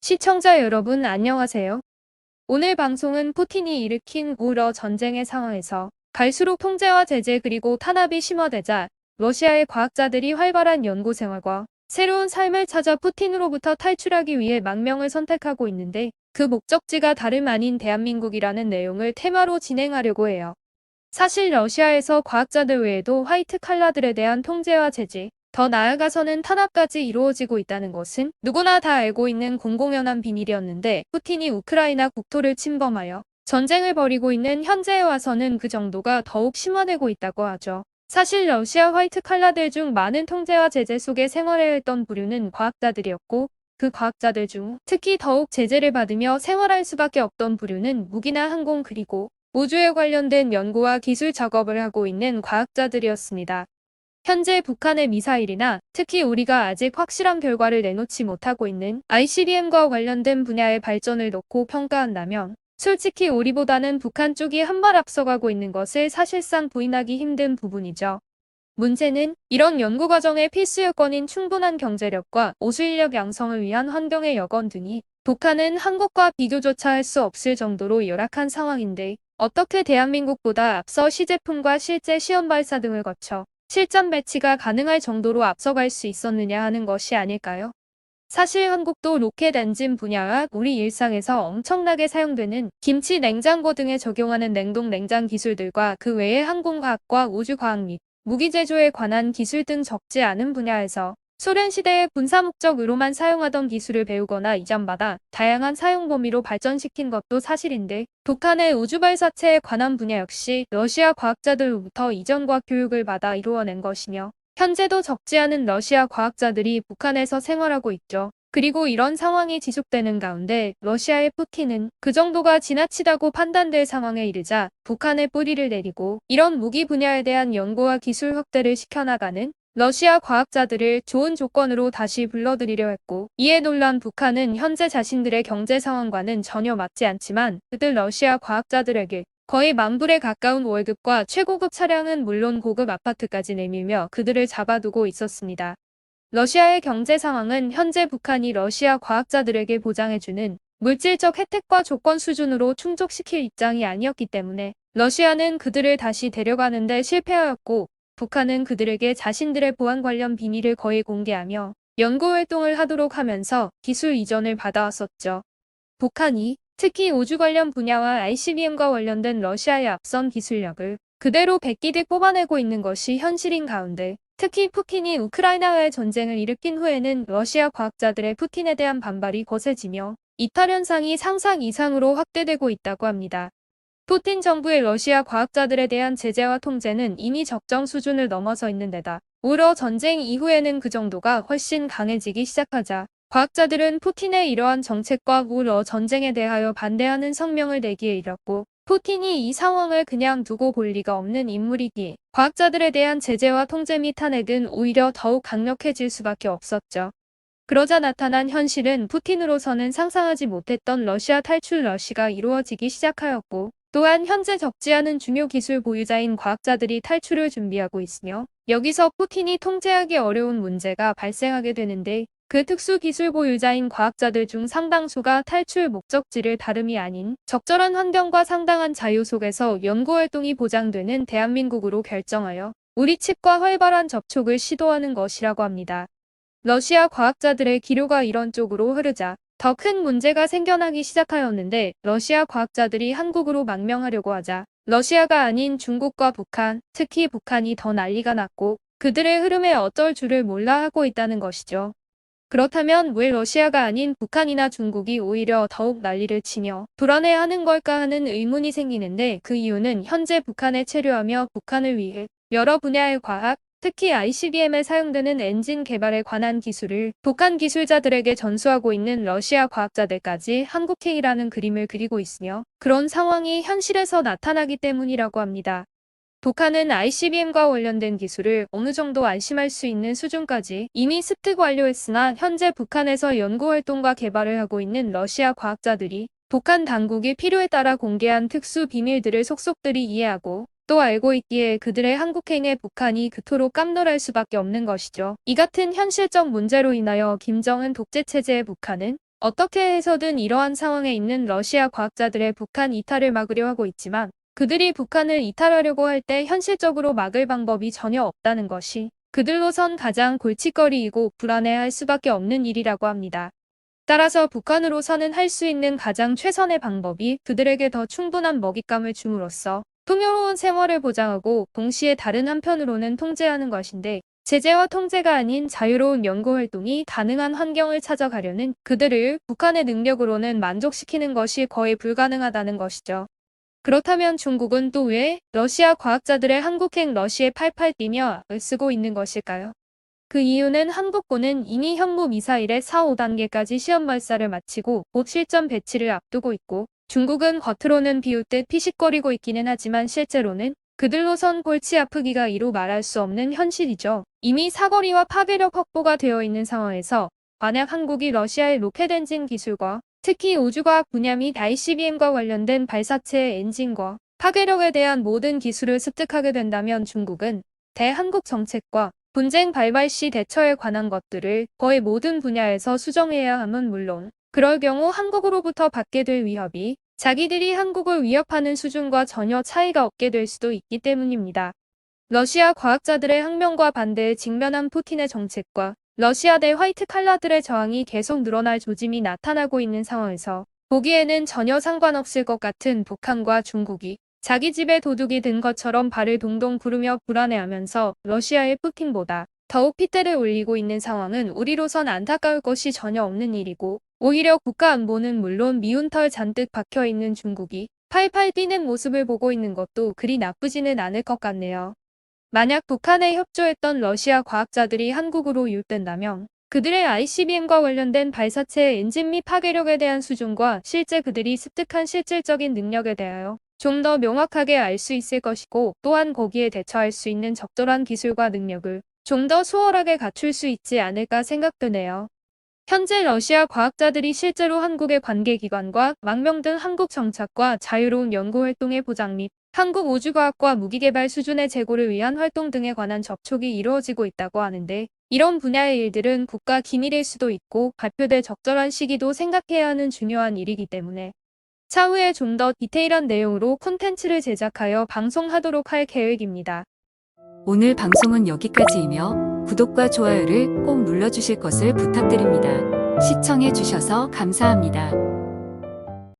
시청자 여러분 안녕하세요. 오늘 방송은 푸틴이 일으킨 우러 전쟁의 상황에서 갈수록 통제와 제재 그리고 탄압이 심화되자 러시아의 과학자들이 활발한 연구 생활과 새로운 삶을 찾아 푸틴으로부터 탈출하기 위해 망명을 선택하고 있는데 그 목적지가 다름 아닌 대한민국이라는 내용을 테마로 진행하려고 해요. 사실 러시아에서 과학자들 외에도 화이트 칼라들에 대한 통제와 제재, 더 나아가서는 탄압까지 이루어지고 있다는 것은 누구나 다 알고 있는 공공연한 비밀이었는데 푸틴이 우크라이나 국토를 침범하여 전쟁을 벌이고 있는 현재에 와서는 그 정도가 더욱 심화되고 있다고 하죠. 사실 러시아 화이트 칼라들 중 많은 통제와 제재 속에 생활해야 했던 부류는 과학자들이었고 그 과학자들 중 특히 더욱 제재를 받으며 생활할 수밖에 없던 부류는 무기나 항공 그리고 우주에 관련된 연구와 기술 작업을 하고 있는 과학자들이었습니다. 현재 북한의 미사일이나 특히 우리가 아직 확실한 결과를 내놓지 못하고 있는 ICBM과 관련된 분야의 발전을 놓고 평가한다면 솔직히 우리보다는 북한 쪽이 한 발 앞서가고 있는 것을 사실상 부인하기 힘든 부분이죠. 문제는 이런 연구 과정의 필수 요건인 충분한 경제력과 우수인력 양성을 위한 환경의 여건 등이 북한은 한국과 비교조차 할 수 없을 정도로 열악한 상황인데 어떻게 대한민국보다 앞서 시제품과 실제 시험 발사 등을 거쳐 실전 배치가 가능할 정도로 앞서갈 수 있었느냐 하는 것이 아닐까요? 사실 한국도 로켓 엔진 분야와 우리 일상에서 엄청나게 사용되는 김치 냉장고 등에 적용하는 냉동 냉장 기술들과 그 외의 항공과학과 우주과학 및 무기 제조에 관한 기술 등 적지 않은 분야에서 소련 시대의 군사 목적으로만 사용하던 기술을 배우거나 이전받아 다양한 사용 범위로 발전시킨 것도 사실인데 북한의 우주발사체에 관한 분야 역시 러시아 과학자들로부터 이전과 교육을 받아 이루어낸 것이며 현재도 적지 않은 러시아 과학자들이 북한에서 생활하고 있죠. 그리고 이런 상황이 지속되는 가운데 러시아의 푸틴은 그 정도가 지나치다고 판단될 상황에 이르자 북한에 뿌리를 내리고 이런 무기 분야에 대한 연구와 기술 확대를 시켜나가는 러시아 과학자들을 좋은 조건으로 다시 불러들이려 했고 이에 놀란 북한은 현재 자신들의 경제 상황과는 전혀 맞지 않지만 그들 러시아 과학자들에게 거의 만불에 가까운 월급과 최고급 차량은 물론 고급 아파트까지 내밀며 그들을 잡아두고 있었습니다. 러시아의 경제 상황은 현재 북한이 러시아 과학자들에게 보장해주는 물질적 혜택과 조건 수준으로 충족시킬 입장이 아니었기 때문에 러시아는 그들을 다시 데려가는 데 실패하였고 북한은 그들에게 자신들의 보안 관련 비밀을 거의 공개하며 연구활동을 하도록 하면서 기술 이전을 받아왔었죠. 북한이 특히 우주 관련 분야와 ICBM과 관련된 러시아의 앞선 기술력을 그대로 백기듯 뽑아내고 있는 것이 현실인 가운데 특히 푸틴이 우크라이나와의 전쟁을 일으킨 후에는 러시아 과학자들의 푸틴에 대한 반발이 거세지며 이탈 현상이 상상 이상으로 확대되고 있다고 합니다. 푸틴 정부의 러시아 과학자들에 대한 제재와 통제는 이미 적정 수준을 넘어서 있는 데다 우러 전쟁 이후에는 그 정도가 훨씬 강해지기 시작하자 과학자들은 푸틴의 이러한 정책과 우러 전쟁에 대하여 반대하는 성명을 내기에 이르렀고 푸틴이 이 상황을 그냥 두고 볼 리가 없는 인물이기에 과학자들에 대한 제재와 통제 및 탄핵은 오히려 더욱 강력해질 수밖에 없었죠. 그러자 나타난 현실은 푸틴으로서는 상상하지 못했던 러시아 탈출 러시가 이루어지기 시작하였고 또한 현재 적지 않은 중요 기술 보유자인 과학자들이 탈출을 준비하고 있으며 여기서 푸틴이 통제하기 어려운 문제가 발생하게 되는데 그 특수 기술 보유자인 과학자들 중 상당수가 탈출 목적지를 다름이 아닌 적절한 환경과 상당한 자유 속에서 연구활동이 보장되는 대한민국으로 결정하여 우리 측과 활발한 접촉을 시도하는 것이라고 합니다. 러시아 과학자들의 기류가 이런 쪽으로 흐르자 더 큰 문제가 생겨나기 시작하였는데 러시아 과학자들이 한국으로 망명하려고 하자 러시아가 아닌 중국과 북한, 특히 북한이 더 난리가 났고 그들의 흐름에 어쩔 줄을 몰라 하고 있다는 것이죠. 그렇다면 왜 러시아가 아닌 북한이나 중국이 오히려 더욱 난리를 치며 불안해하는 걸까 하는 의문이 생기는데 그 이유는 현재 북한에 체류하며 북한을 위해 여러 분야의 과학, 특히 ICBM에 사용되는 엔진 개발에 관한 기술을 북한 기술자들에게 전수하고 있는 러시아 과학자들까지 한국행이라는 그림을 그리고 있으며 그런 상황이 현실에서 나타나기 때문이라고 합니다. 북한은 ICBM과 관련된 기술을 어느 정도 안심할 수 있는 수준까지 이미 습득 완료했으나 현재 북한에서 연구활동과 개발을 하고 있는 러시아 과학자들이 북한 당국이 필요에 따라 공개한 특수 비밀들을 속속들이 이해하고 또 알고 있기에 그들의 한국행에 북한이 그토록 깜놀할 수밖에 없는 것이죠. 이 같은 현실적 문제로 인하여 김정은 독재체제의 북한은 어떻게 해서든 이러한 상황에 있는 러시아 과학자들의 북한 이탈을 막으려 하고 있지만 그들이 북한을 이탈하려고 할 때 현실적으로 막을 방법이 전혀 없다는 것이 그들로선 가장 골칫거리이고 불안해할 수밖에 없는 일이라고 합니다. 따라서 북한으로서는 할 수 있는 가장 최선의 방법이 그들에게 더 충분한 먹잇감을 줌으로써 풍요로운 생활을 보장하고 동시에 다른 한편으로는 통제하는 것인데 제재와 통제가 아닌 자유로운 연구활동이 가능한 환경을 찾아가려는 그들을 북한의 능력으로는 만족시키는 것이 거의 불가능하다는 것이죠. 그렇다면 중국은 또 왜 러시아 과학자들의 한국행 러시에 팔팔 뛰며 쓰고 있는 것일까요? 그 이유는 한국군은 이미 현무 미사일의 4, 5단계까지 시험 발사를 마치고 곧 실전 배치를 앞두고 있고 중국은 겉으로는 비웃듯 피식거리고 있기는 하지만 실제로는 그들로선 골치 아프기가 이루 말할 수 없는 현실이죠. 이미 사거리와 파괴력 확보가 되어 있는 상황에서 만약 한국이 러시아의 로켓 엔진 기술과 특히 우주과학 분야 및 ICBM과 관련된 발사체의 엔진과 파괴력에 대한 모든 기술을 습득하게 된다면 중국은 대한국 정책과 분쟁 발발 시 대처에 관한 것들을 거의 모든 분야에서 수정해야 함은 물론 그럴 경우 한국으로부터 받게 될 위협이 자기들이 한국을 위협하는 수준과 전혀 차이가 없게 될 수도 있기 때문입니다. 러시아 과학자들의 항명과 반대에 직면한 푸틴의 정책과 러시아 대 화이트 칼라들의 저항이 계속 늘어날 조짐이 나타나고 있는 상황에서 보기에는 전혀 상관없을 것 같은 북한과 중국이 자기 집에 도둑이 든 것처럼 발을 동동 구르며 불안해하면서 러시아의 푸틴보다 더욱 핏대를 올리고 있는 상황은 우리로선 안타까울 것이 전혀 없는 일이고 오히려 국가 안보는 물론 미운 털 잔뜩 박혀있는 중국이 팔팔 뛰는 모습을 보고 있는 것도 그리 나쁘지는 않을 것 같네요. 만약 북한에 협조했던 러시아 과학자들이 한국으로 유입된다면 그들의 ICBM과 관련된 발사체의 엔진 및 파괴력에 대한 수준과 실제 그들이 습득한 실질적인 능력에 대하여 좀 더 명확하게 알 수 있을 것이고 또한 거기에 대처할 수 있는 적절한 기술과 능력을 좀 더 수월하게 갖출 수 있지 않을까 생각되네요. 현재 러시아 과학자들이 실제로 한국의 관계기관과 망명 등 한국 정착과 자유로운 연구활동의 보장 및 한국 우주과학과 무기개발 수준의 제고를 위한 활동 등에 관한 접촉이 이루어지고 있다고 하는데 이런 분야의 일들은 국가 기밀일 수도 있고 발표될 적절한 시기도 생각해야 하는 중요한 일이기 때문에 차후에 좀 더 디테일한 내용으로 콘텐츠를 제작하여 방송하도록 할 계획입니다. 오늘 방송은 여기까지이며 구독과 좋아요를 꼭 눌러주실 것을 부탁드립니다. 시청해주셔서 감사합니다.